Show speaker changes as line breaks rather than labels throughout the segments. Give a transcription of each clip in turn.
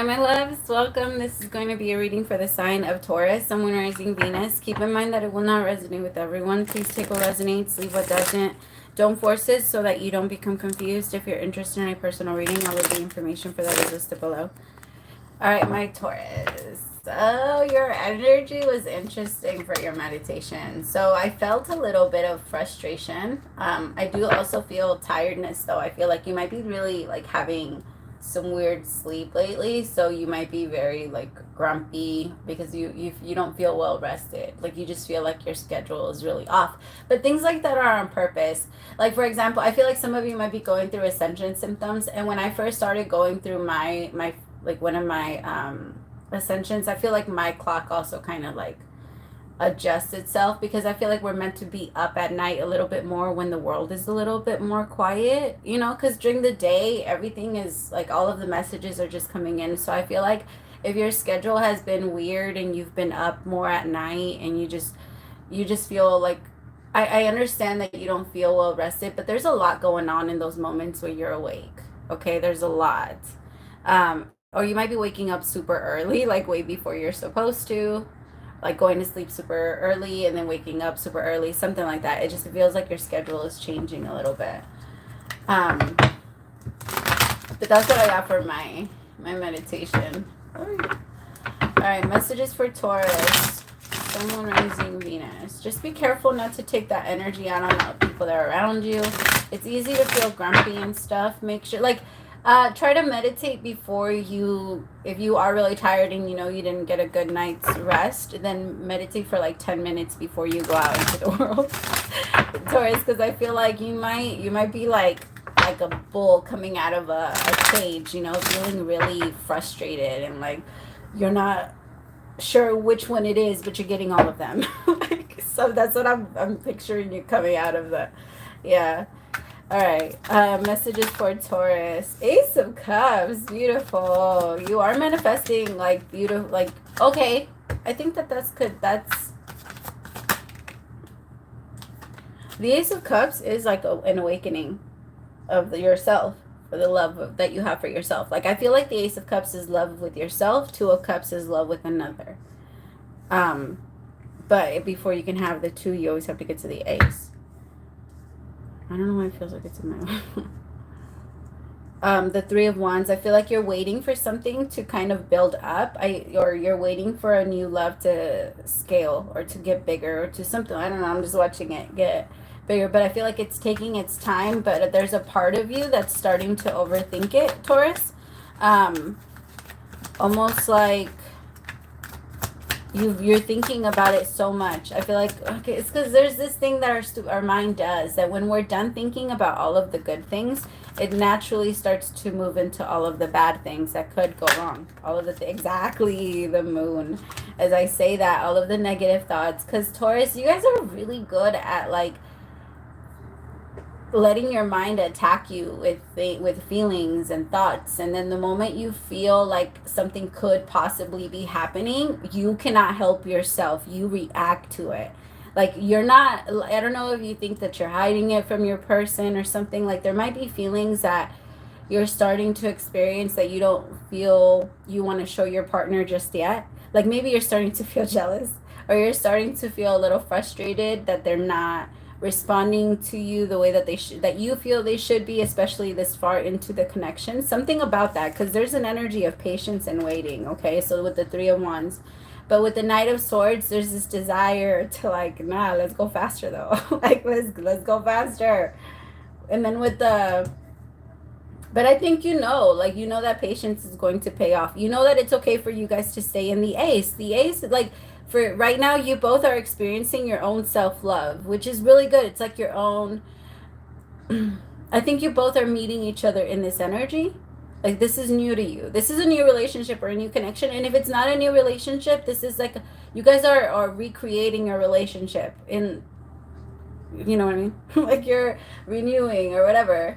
Hi, my loves. Welcome. This is going to be a reading for the sign of Taurus, Sun, Moon, Rising, Venus. Keep in mind that it will not resonate with everyone. Please take what resonates, leave what doesn't. Don't force it so that you don't become confused. If you're interested in a personal reading, I'll leave the information for that is listed below. All right, my Taurus. So your energy was interesting for your meditation. So I felt a little bit of frustration. I do also feel tiredness, though. I feel like you might be really like having some weird sleep lately, so you might be very like grumpy because you don't feel well rested. Like you just feel like your schedule is really off. But things like that are on purpose. Like for example, I feel like some of you might be going through ascension symptoms, and when I first started going through my like one of my ascensions, I feel like my clock also kind of like adjust itself, because I feel like we're meant to be up at night a little bit more when the world is a little bit more quiet, you know, because during the day everything is like all of the messages are just coming in. So I feel like if your schedule has been weird and you've been up more at night and you just feel like I understand that you don't feel well rested, but there's a lot going on in those moments where you're awake. Okay, there's a lot. Or you might be waking up super early, like way before you're supposed to, like going to sleep super early and then waking up super early, something like that. It just feels like your schedule is changing a little bit. But that's what I got for my meditation. All right, messages for Taurus, Sun, Moon, Rising, Venus. Just be careful not to take that energy out on the people that are around you. It's easy to feel grumpy and stuff. Make sure, like, try to meditate before you, if you are really tired and you know you didn't get a good night's rest, then meditate for like 10 minutes before you go out into the world. Taurus, because I feel like you might be like a bull coming out of a cage, you know, feeling really frustrated and like you're not sure which one it is, but you're getting all of them. So that's what I'm picturing you coming out of the, yeah. All right, messages for Taurus. Ace of Cups, beautiful. You are manifesting like beautiful, like, okay. I think that's good. That's, the Ace of Cups is like an awakening of yourself, for the love that you have for yourself. Like I feel like the Ace of Cups is love with yourself. Two of Cups is love with another. But before you can have the two, you always have to get to the Ace. I don't know why it feels like it's in my the Three of Wands. I feel like you're waiting for something to kind of build up. Or you're waiting for a new love to scale or to get bigger or to something. I don't know. I'm just watching it get bigger, but I feel like it's taking its time. But there's a part of you that's starting to overthink it, Taurus. Almost like you're thinking about it so much. I feel like, okay, it's because there's this thing that our mind does, that when we're done thinking about all of the good things, it naturally starts to move into all of the bad things that could go wrong. All of exactly, the moon. As I say that, all of the negative thoughts, because Taurus, you guys are really good at like letting your mind attack you with feelings and thoughts, and then the moment you feel like something could possibly be happening, you cannot help yourself. You react to it. Like you're not, I don't know if you think that you're hiding it from your person or something. Like there might be feelings that you're starting to experience that you don't feel you want to show your partner just yet. Like maybe you're starting to feel jealous, or you're starting to feel a little frustrated that they're not responding to you the way that that you feel they should be, especially this far into the connection. Something about that, because there's an energy of patience and waiting. Okay, so with the Three of Wands, but with the Knight of Swords, there's this desire to like, nah, let's go faster though. Like let's go faster. And then with the, but I think you know that patience is going to pay off. You know that it's okay for you guys to stay in the Ace. The Ace, like, for right now, you both are experiencing your own self-love, which is really good. It's like your own, I think you both are meeting each other in this energy. Like this is new to you. This is a new relationship or a new connection. And if it's not a new relationship, this is like, you guys are recreating a relationship in, you know what I mean? Like you're renewing or whatever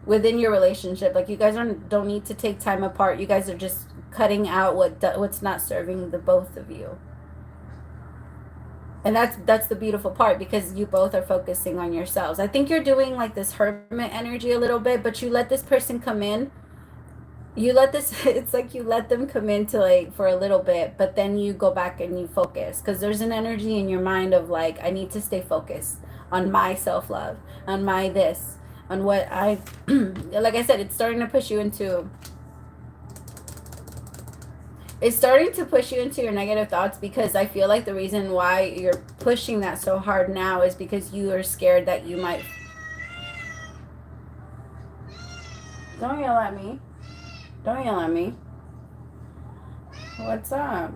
within your relationship. Like you guys don't need to take time apart. You guys are just cutting out what's not serving the both of you. And that's the beautiful part, because you both are focusing on yourselves. I think you're doing like this hermit energy a little bit, but you let this person come in you let this, it's like you let them come into like for a little bit, but then you go back and you focus, because there's an energy in your mind of like, I need to stay focused on my self-love, on my this, on what I like I said, it's starting to push you into, it's starting to push you into your negative thoughts, because I feel like the reason why you're pushing that so hard now is because you are scared that you might, don't yell at me, don't yell at me. What's up?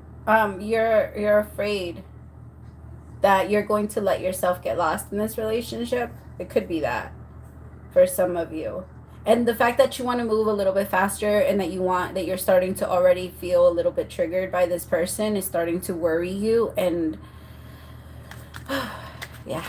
You're afraid that you're going to let yourself get lost in this relationship. It could be that for some of you. And the fact that you want to move a little bit faster, and that you're starting to already feel a little bit triggered by this person, is starting to worry you. And yeah,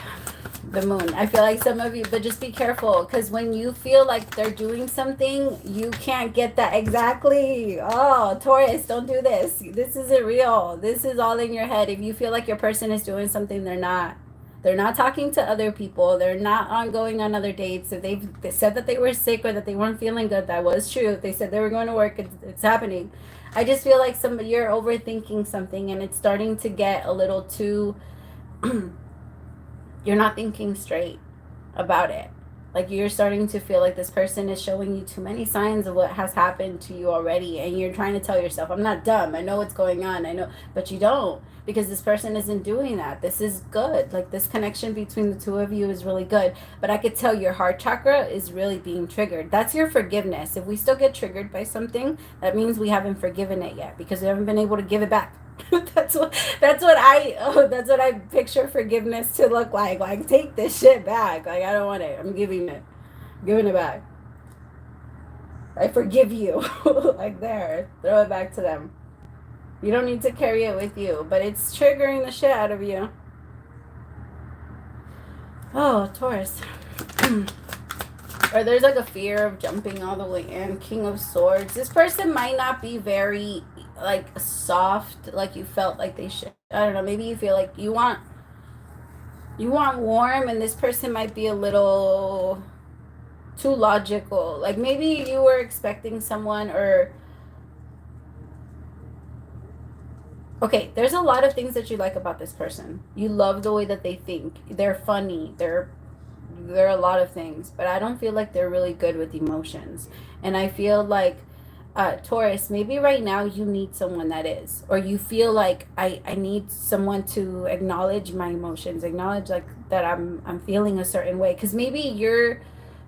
the moon. I feel like some of you, but just be careful, because when you feel like they're doing something, you can't get that exactly. Oh, Taurus, don't do this. This isn't real. This is all in your head. If you feel like your person is doing something, they're not. They're not talking to other people. They're not going on other dates. If they said that they were sick or that they weren't feeling good, that was true. If they said they were going to work, it's happening. I just feel like you're overthinking something, and it's starting to get a little too you're not thinking straight about it. Like, you're starting to feel like this person is showing you too many signs of what has happened to you already, and you're trying to tell yourself, I'm not dumb, I know what's going on, I know, but you don't, because this person isn't doing that. This is good. Like, this connection between the two of you is really good, but I could tell your heart chakra is really being triggered. That's your forgiveness. If we still get triggered by something, that means we haven't forgiven it yet, because we haven't been able to give it back. that's what I picture forgiveness to look like. Like, take this shit back. Like, I don't want it. I'm giving it back. I forgive you. Like, there, throw it back to them. You don't need to carry it with you, but it's triggering the shit out of you. Oh, Taurus. Or there's like a fear of jumping all the way in. King of Swords. This person might not be very like soft, like you felt like they should. I don't know, maybe you feel like you want warm, and this person might be a little too logical. Like, maybe you were expecting someone, or okay, there's a lot of things that you like about this person. You love the way that they think. They're funny. They're a lot of things, but I don't feel like they're really good with emotions. And I feel like Taurus, maybe right now you need someone that is, or you feel like I need someone to acknowledge my emotions, acknowledge like that I'm feeling a certain way, because maybe you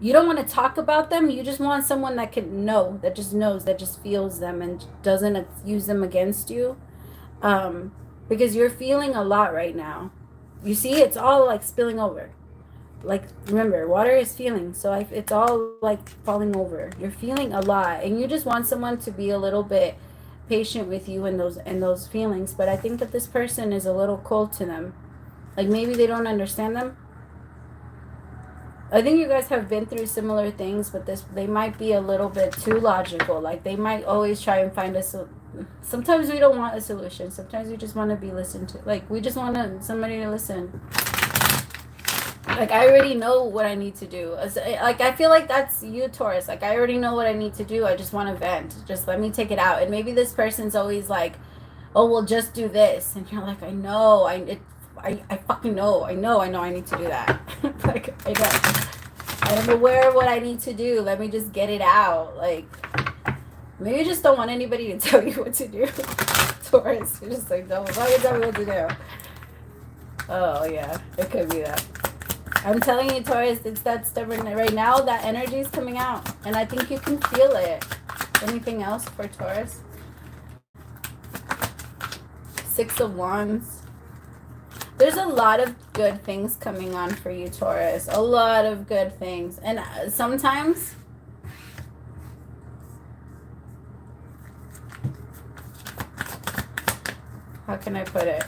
don't want to talk about them. You just want someone that can know, that just knows, that just feels them and doesn't use them against you, because you're feeling a lot right now. You see, it's all like spilling over. Like, remember, water is feeling, so it's all like falling over. You're feeling a lot, and you just want someone to be a little bit patient with you in those feelings. But I think that this person is a little cold to them. Like, maybe they don't understand them. I think you guys have been through similar things, but they might be a little bit too logical. Like, they might always try and find sometimes we don't want a solution. Sometimes we just want to be listened to. Like, we just want somebody to listen. Like, I already know what I need to do. Like, I feel like that's you, Taurus. Like, I already know what I need to do. I just want to vent. Just let me take it out. And maybe this person's always like, oh, well, just do this. And you're like, I know. I fucking know. I know I need to do that. Like, I know. I'm aware of what I need to do. Let me just get it out. Like, maybe you just don't want anybody to tell you what to do. Taurus. You're just like, don't fucking tell me what to do. Oh, yeah. It could be that. I'm telling you, Taurus, it's that stubborn. Right now, that energy is coming out. And I think you can feel it. Anything else for Taurus? 6 of Wands. There's a lot of good things coming on for you, Taurus. A lot of good things. And sometimes... how can I put it?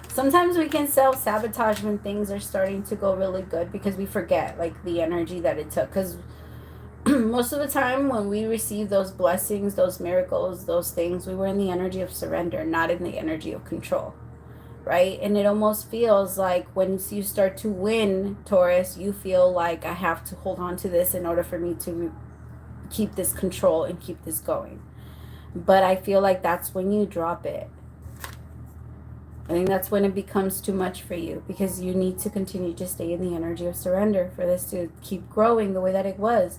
Sometimes we can self-sabotage when things are starting to go really good, because we forget like the energy that it took. Because most of the time when we receive those blessings, those miracles, those things, we were in the energy of surrender, not in the energy of control, right? And it almost feels like once you start to win, Taurus, you feel like I have to hold on to this in order for me to keep this control and keep this going. But I feel like that's when you drop it. I think that's when it becomes too much for you, because you need to continue to stay in the energy of surrender for this to keep growing the way that it was.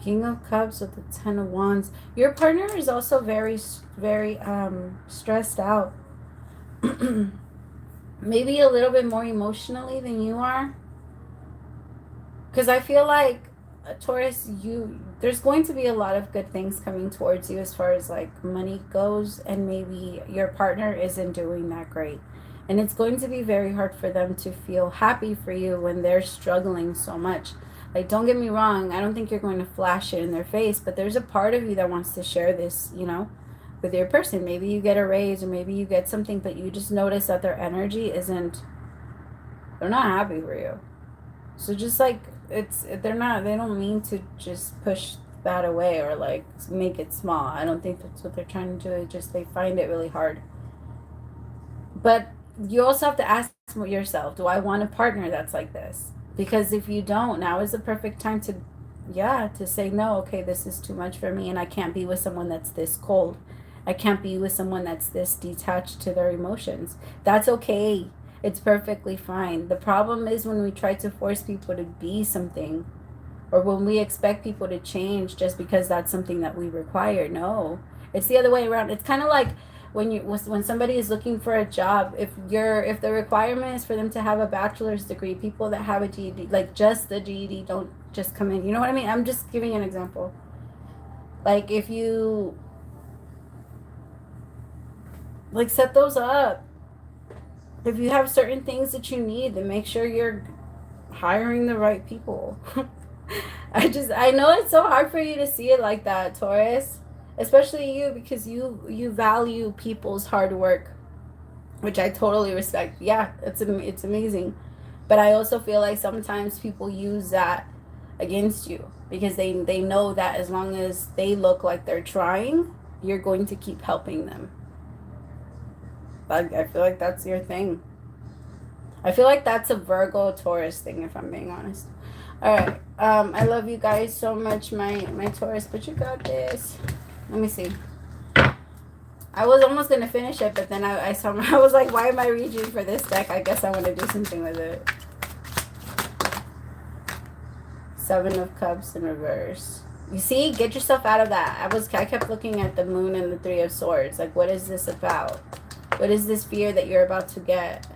King of Cups with the Ten of Wands. Your partner is also very, very stressed out. Maybe a little bit more emotionally than you are. Because I feel like, Taurus, there's going to be a lot of good things coming towards you as far as like money goes, and maybe your partner isn't doing that great. And it's going to be very hard for them to feel happy for you when they're struggling so much. Like, don't get me wrong, I don't think you're going to flash it in their face, but there's a part of you that wants to share this, you know, with your person. Maybe you get a raise, or maybe you get something, but you just notice that their energy isn't, they're not happy for you. So just like, they don't mean to just push that away or like make it small. I don't think that's what they're trying to do. It's just they find it really hard. But you also have to ask yourself, do I want a partner that's like this? Because if you don't, now is the perfect time to say no. Okay, this is too much for me, and I can't be with someone that's this cold. I can't be with someone that's this detached to their emotions. That's okay. It's perfectly fine. The problem is when we try to force people to be something, or when we expect people to change just because that's something that we require. No, it's the other way around. It's kind of like when somebody is looking for a job, if the requirement is for them to have a bachelor's degree, people that have a GED, like just the GED, don't just come in. You know what I mean? I'm just giving an example. Like, if you like set those up, if you have certain things that you need, then make sure you're hiring the right people. I know it's so hard for you to see it like that, Taurus, especially you, because you value people's hard work, which I totally respect. Yeah, it's amazing. But I also feel like sometimes people use that against you, because they know that as long as they look like they're trying, you're going to keep helping them. I feel like that's your thing. I feel like that's a Virgo Taurus thing, if I'm being honest. All right. I love you guys so much, my Taurus, but you got this. Let me see. I was almost going to finish it, but then I saw, I was like, why am I reading for this deck? I guess I want to do something with it. Seven of Cups in reverse. You see? Get yourself out of that. I kept looking at the Moon and the Three of Swords. Like, what is this about? What is this fear that you're about to get?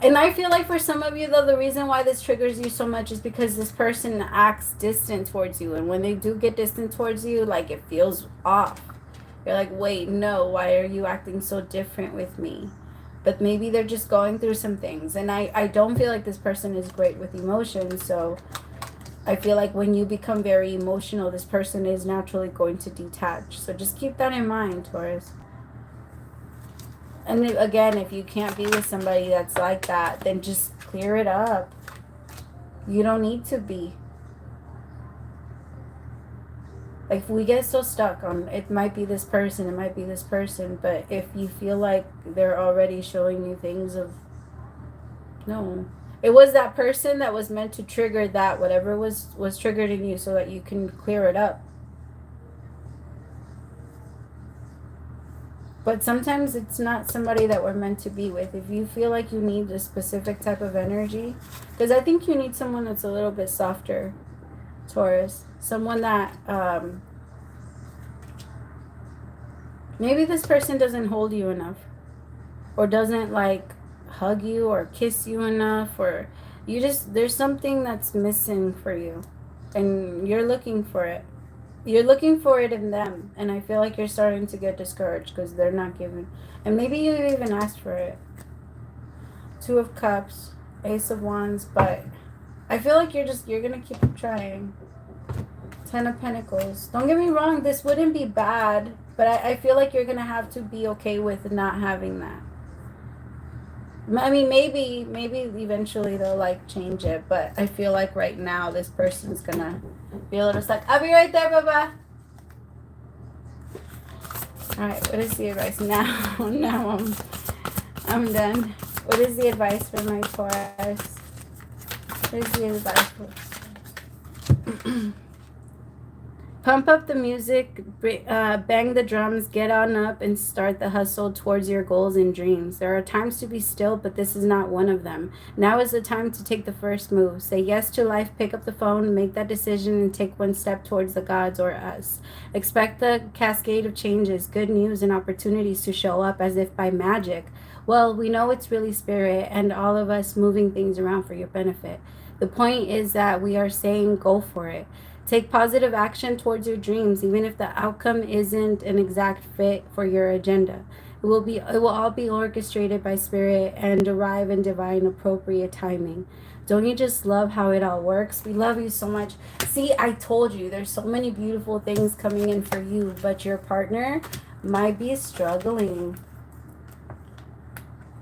And I feel like for some of you, though, the reason why this triggers you so much is because this person acts distant towards you. And when they do get distant towards you, like, it feels off. You're like, wait, no, why are you acting so different with me? But maybe they're just going through some things. And I don't feel like this person is great with emotions. So I feel like when you become very emotional, this person is naturally going to detach. So just keep that in mind, Taurus. And again, if you can't be with somebody that's like that, then just clear it up. You don't need to be. Like, we get so stuck on, it might be this person, it might be this person, but if you feel like they're already showing you things of, no. It was that person that was meant to trigger that, whatever was triggered in you, so that you can clear it up. But sometimes it's not somebody that we're meant to be with. If you feel like you need a specific type of energy, because I think you need someone that's a little bit softer, Taurus. Someone that, maybe this person doesn't hold you enough, or doesn't like hug you or kiss you enough, or there's something that's missing for you, and you're looking for it. You're looking for it in them, and I feel like you're starting to get discouraged because they're not giving. And maybe you even asked for it. Two of Cups, Ace of Wands, but I feel like you're going to keep trying. Ten of Pentacles. Don't get me wrong, this wouldn't be bad, but I feel like you're going to have to be okay with not having that. I mean, maybe eventually they'll like change it, but I feel like right now this person's gonna be a little stuck. I'll be right there, Baba. All right, what is the advice now? Now I'm done. What is the advice for my Taurus? What is the advice for... Pump up the music, bang the drums, get on up, and start the hustle towards your goals and dreams. There are times to be still, but this is not one of them. Now is the time to take the first move. Say yes to life, pick up the phone, make that decision, and take one step towards the gods or us. Expect the cascade of changes, good news, and opportunities to show up as if by magic. Well, we know it's really spirit and all of us moving things around for your benefit. The point is that we are saying go for it. Take positive action towards your dreams, even if the outcome isn't an exact fit for your agenda. It will all be orchestrated by spirit and arrive in divine appropriate timing. Don't you just love how it all works? We love you so much. See, I told you there's so many beautiful things coming in for you, but your partner might be struggling.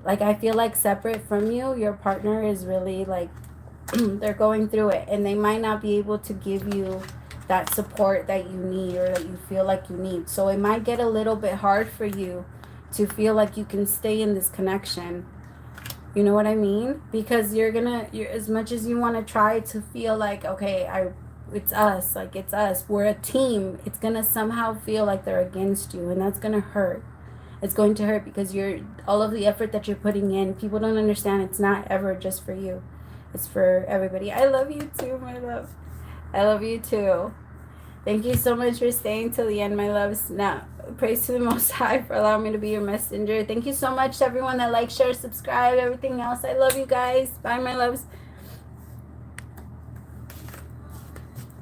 Like, I feel like separate from you, your partner is really like they're going through it, and they might not be able to give you that support that you need or that you feel like you need. So it might get a little bit hard for you to feel like you can stay in this connection. You know what I mean? Because you're as much as you want to try to feel like, okay, it's us, like it's us, we're a team, it's gonna somehow feel like they're against you, and that's gonna hurt. It's going to hurt because all of the effort that you're putting in, people don't understand it's not ever just for you. It's for everybody. I love you too, my love. I love you too. Thank you so much for staying till the end, my loves. Now, praise to the Most High for allowing me to be your messenger. Thank you so much to everyone that likes, share, subscribe, everything else. I love you guys. Bye, my loves.